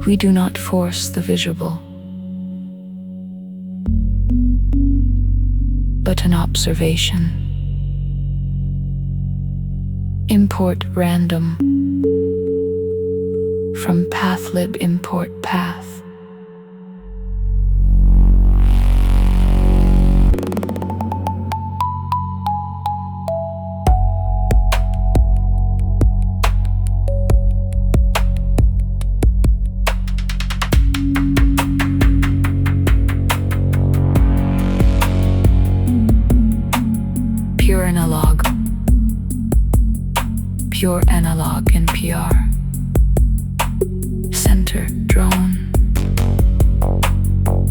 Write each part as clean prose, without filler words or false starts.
We do not force the visible, but an observation. Import random from pathlib import path. Pure analog in PR. Center drone.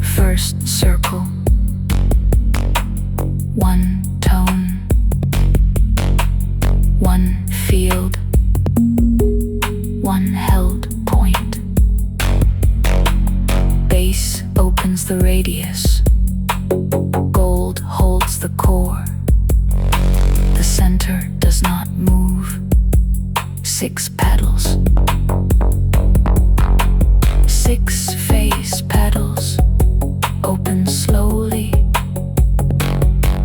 First circle. One tone. One field. One held point. Base opens the radius. Gold holds the core. The center does not move. 6 petals. 6 face petals. Open slowly.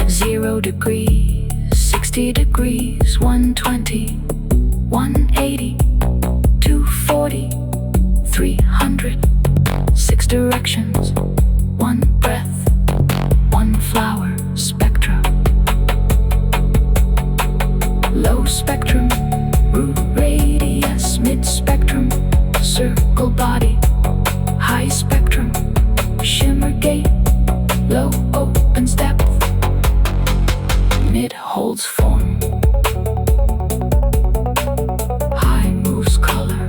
0 degrees, 60 degrees, 120, 180, 240, 300. 6 directions. 1 breath. 1 flower. Spectra. Low spectrum. Root radius, mid-spectrum, circle body, high spectrum, shimmer gate, low opens depth, mid holds form, high moves color,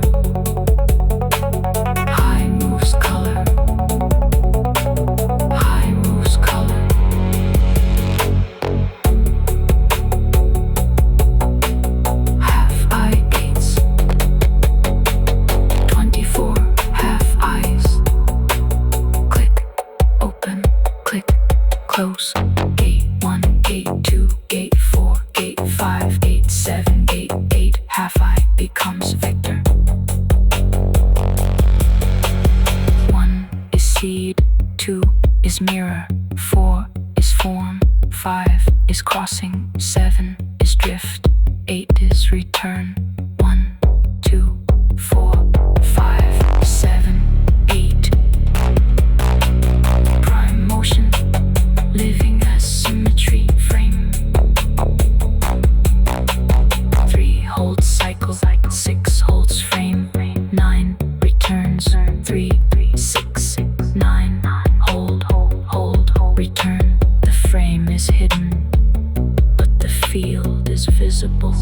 high moves color, high moves color. Close. Gate 1, gate 2, gate 4, gate 5, gate 7, gate 8. Half I becomes vector. 1 is seed, 2 is mirror, 4 is form, 5 is crossing, 7 is drift, 8 is return. 1, 2, 4, 5, 7, 8. Prime motion. Living as symmetry frame. 3 holds cycle, 6 holds frame, 9 returns, 3, 6, 9, hold, return. The frame is hidden, but the field is visible.